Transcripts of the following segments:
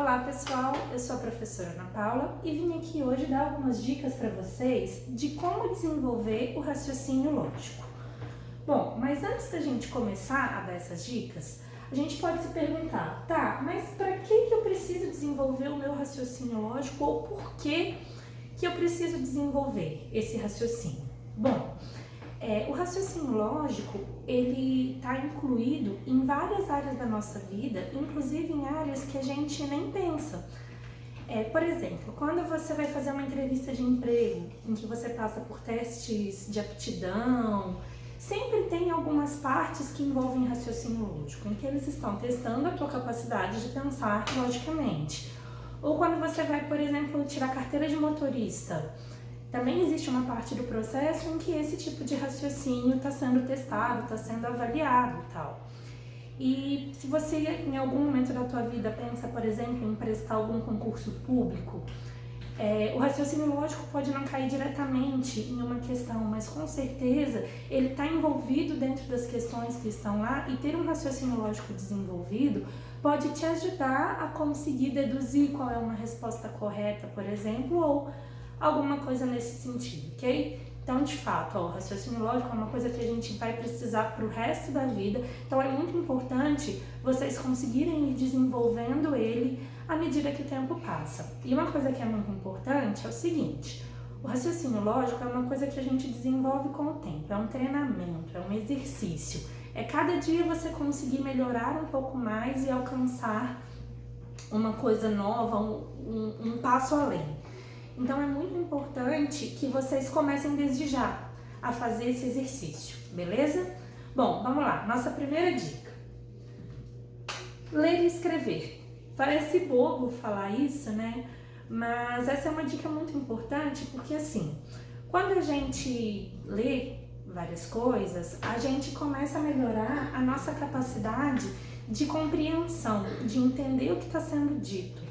Olá pessoal, eu sou a professora Ana Paula e vim aqui hoje dar algumas dicas para vocês de como desenvolver o raciocínio lógico. Bom, mas antes da gente começar a dar essas dicas, a gente pode se perguntar, tá, mas para que eu preciso desenvolver o meu raciocínio lógico ou por que eu preciso desenvolver esse raciocínio? Bom, o raciocínio lógico, ele está incluído em várias áreas da nossa vida, inclusive em áreas que a gente nem pensa. Por exemplo, quando você vai fazer uma entrevista de emprego, em que você passa por testes de aptidão, sempre tem algumas partes que envolvem raciocínio lógico, em que eles estão testando a tua capacidade de pensar logicamente. Ou quando você vai, por exemplo, tirar carteira de motorista, também existe uma parte do processo em que esse tipo de raciocínio está sendo testado, está sendo avaliado e tal. E se você em algum momento da tua vida pensa, por exemplo, em prestar algum concurso público, o raciocínio lógico pode não cair diretamente em uma questão, mas com certeza ele está envolvido dentro das questões que estão lá, e ter um raciocínio lógico desenvolvido pode te ajudar a conseguir deduzir qual é uma resposta correta, por exemplo, ou alguma coisa nesse sentido, ok? Então, de fato, o raciocínio lógico é uma coisa que a gente vai precisar para o resto da vida, então é muito importante vocês conseguirem ir desenvolvendo ele à medida que o tempo passa. E uma coisa que é muito importante é o seguinte: o raciocínio lógico é uma coisa que a gente desenvolve com o tempo, é um treinamento, é um exercício. É cada dia você conseguir melhorar um pouco mais e alcançar uma coisa nova, um passo além. Então é muito importante que vocês comecem desde já a fazer esse exercício, beleza? Bom, vamos lá, nossa primeira dica. Ler e escrever. Parece bobo falar isso, né? Mas essa é uma dica muito importante porque assim, quando a gente lê várias coisas, a gente começa a melhorar a nossa capacidade de compreensão, de entender o que está sendo dito.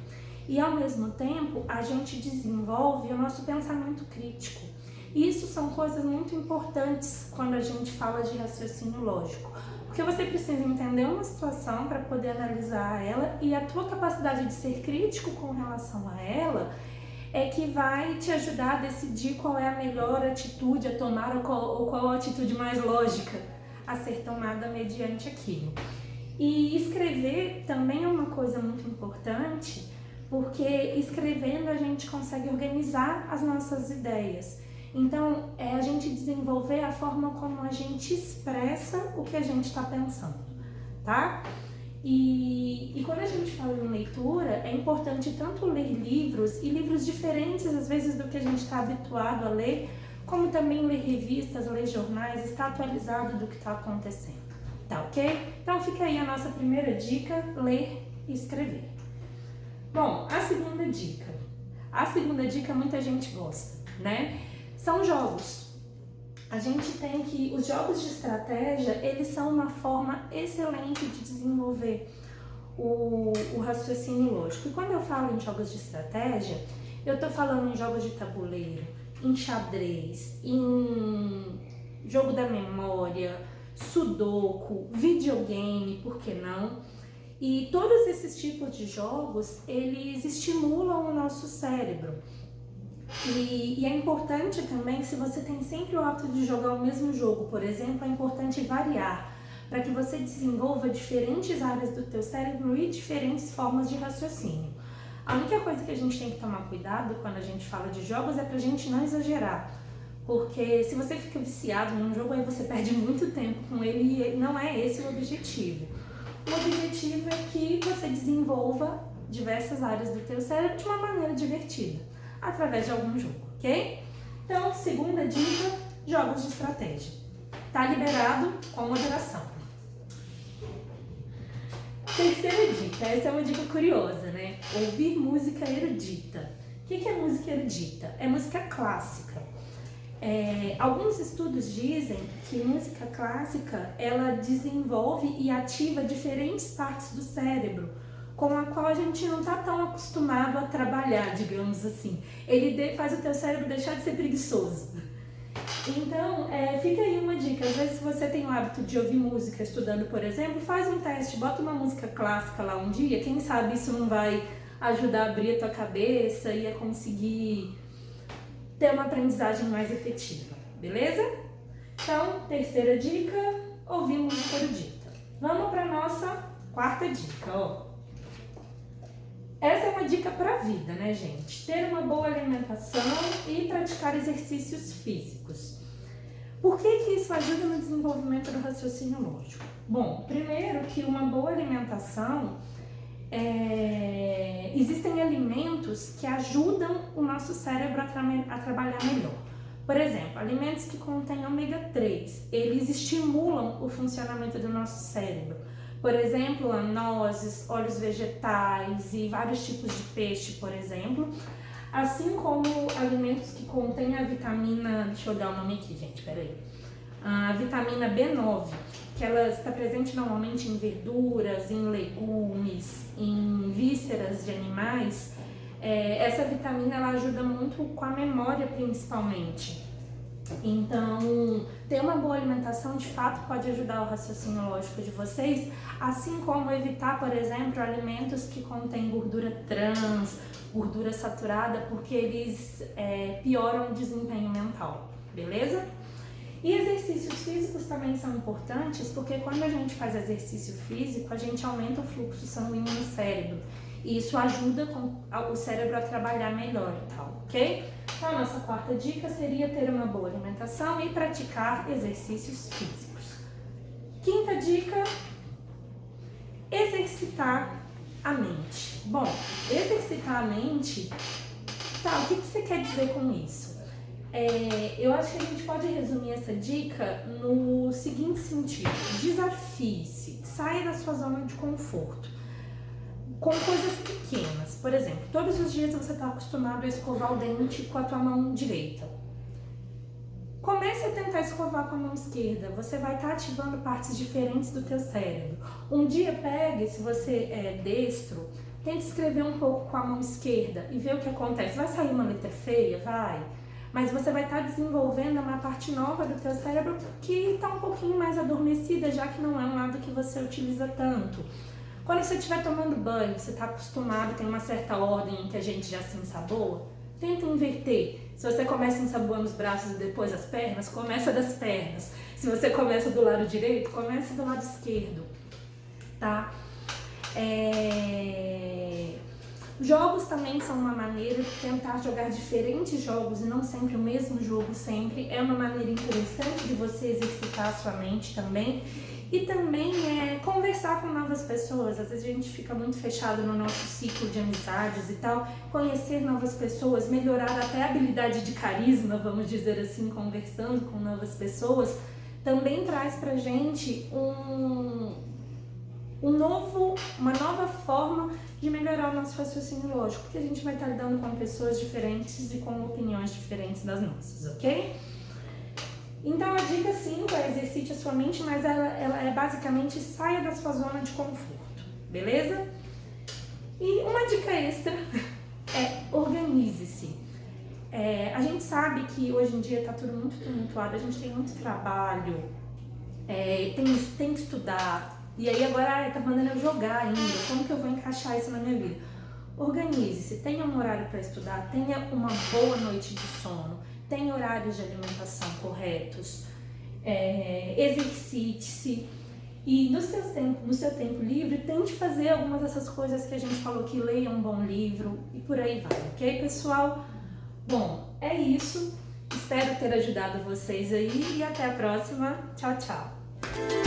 E ao mesmo tempo, a gente desenvolve o nosso pensamento crítico. E isso são coisas muito importantes quando a gente fala de raciocínio lógico. Porque você precisa entender uma situação para poder analisar ela, e a tua capacidade de ser crítico com relação a ela é que vai te ajudar a decidir qual é a melhor atitude a tomar ou qual a atitude mais lógica a ser tomada mediante aquilo. E escrever também é uma coisa muito importante, porque escrevendo a gente consegue organizar as nossas ideias. Então, a gente desenvolver a forma como a gente expressa o que a gente está pensando, tá? E quando a gente fala em leitura, é importante tanto ler livros, e livros diferentes às vezes do que a gente está habituado a ler, como também ler revistas, ler jornais, estar atualizado do que está acontecendo, tá ok? Então fica aí a nossa primeira dica: ler e escrever. Bom, a segunda dica muita gente gosta, né? São jogos. A gente tem que, os jogos de estratégia, eles são uma forma excelente de desenvolver o raciocínio lógico. E quando eu falo em jogos de estratégia, eu estou falando em jogos de tabuleiro, em xadrez, em jogo da memória, sudoku, videogame, por que não? E todos esses tipos de jogos, eles estimulam o nosso cérebro. E é importante também, se você tem sempre o hábito de jogar o mesmo jogo, por exemplo, é importante variar, para que você desenvolva diferentes áreas do teu cérebro e diferentes formas de raciocínio. A única coisa que a gente tem que tomar cuidado quando a gente fala de jogos é pra gente não exagerar. Porque se você fica viciado num jogo, aí você perde muito tempo com ele, e não é esse o objetivo. O objetivo é que você desenvolva diversas áreas do teu cérebro de uma maneira divertida, através de algum jogo, ok? Então, segunda dica, jogos de estratégia. Tá liberado com moderação. Terceira dica, essa é uma dica curiosa, né? Ouvir música erudita. O que é música erudita? É música clássica. Alguns estudos dizem que música clássica, ela desenvolve e ativa diferentes partes do cérebro, com a qual a gente não está tão acostumado a trabalhar, digamos assim. Ele faz o teu cérebro deixar de ser preguiçoso. Então, fica aí uma dica. Às vezes, se você tem o hábito de ouvir música estudando, por exemplo, faz um teste, bota uma música clássica lá um dia, quem sabe isso não vai ajudar a abrir a tua cabeça e a conseguir ter uma aprendizagem mais efetiva, beleza? Então, terceira dica, ouvir música erudita. Vamos para nossa quarta dica, ó. Essa é uma dica para a vida, né, gente? Ter uma boa alimentação e praticar exercícios físicos. Por que isso ajuda no desenvolvimento do raciocínio lógico? Bom, primeiro que uma boa alimentação, existem alimentos que ajudam o nosso cérebro a trabalhar melhor. Por exemplo, alimentos que contêm ômega 3, eles estimulam o funcionamento do nosso cérebro. Por exemplo, nozes, óleos vegetais e vários tipos de peixe, por exemplo. Assim como alimentos que contêm a vitamina, deixa eu olhar o nome aqui, gente, peraí. A vitamina B9, que ela está presente normalmente em verduras, em legumes, em vísceras de animais. Essa vitamina ela ajuda muito com a memória, principalmente. Então, ter uma boa alimentação de fato pode ajudar o raciocínio lógico de vocês, assim como evitar, por exemplo, alimentos que contêm gordura trans, gordura saturada, porque eles pioram o desempenho mental, beleza? E exercícios físicos também são importantes, porque quando a gente faz exercício físico, a gente aumenta o fluxo sanguíneo no cérebro. E isso ajuda o cérebro a trabalhar melhor e tal, ok? Então, a nossa quarta dica seria ter uma boa alimentação e praticar exercícios físicos. Quinta dica, exercitar a mente. Bom, exercitar a mente, tá, o que você quer dizer com isso? Eu acho que a gente pode resumir essa dica no seguinte sentido: desafie-se, saia da sua zona de conforto com coisas pequenas. Por exemplo, todos os dias você está acostumado a escovar o dente com a tua mão direita. Comece a tentar escovar com a mão esquerda, você vai estar ativando partes diferentes do teu cérebro. Um dia pegue, se você é destro, tente escrever um pouco com a mão esquerda e vê o que acontece. Vai sair uma letra feia? Vai. Mas você vai estar desenvolvendo uma parte nova do teu cérebro que está um pouquinho mais adormecida, já que não é um lado que você utiliza tanto. Quando você estiver tomando banho, você está acostumado, tem uma certa ordem em que a gente já se ensaboa, tenta inverter. Se você começa ensaboando os braços e depois as pernas, começa das pernas. Se você começa do lado direito, começa do lado esquerdo, tá? Jogos também são uma maneira de tentar jogar diferentes jogos e não sempre o mesmo jogo sempre. É uma maneira interessante de você exercitar a sua mente também. E também conversar com novas pessoas. Às vezes a gente fica muito fechado no nosso ciclo de amizades e tal. Conhecer novas pessoas, melhorar até a habilidade de carisma, vamos dizer assim, conversando com novas pessoas, também traz pra gente uma nova forma de melhorar o nosso raciocínio lógico, porque a gente vai estar lidando com pessoas diferentes e com opiniões diferentes das nossas, ok? Então a dica 5 é exercite a sua mente, mas ela é basicamente saia da sua zona de conforto, beleza? E uma dica extra é organize-se. A gente sabe que hoje em dia está tudo muito tumultuado, a gente tem muito trabalho, tem que estudar, e aí agora tá mandando eu jogar ainda, como que eu vou encaixar isso na minha vida? Organize-se, tenha um horário para estudar, tenha uma boa noite de sono, tenha horários de alimentação corretos, exercite-se e no seu tempo livre tente fazer algumas dessas coisas que a gente falou, que leia um bom livro e por aí vai, ok, pessoal? Bom, é isso, espero ter ajudado vocês aí e até a próxima, tchau, tchau!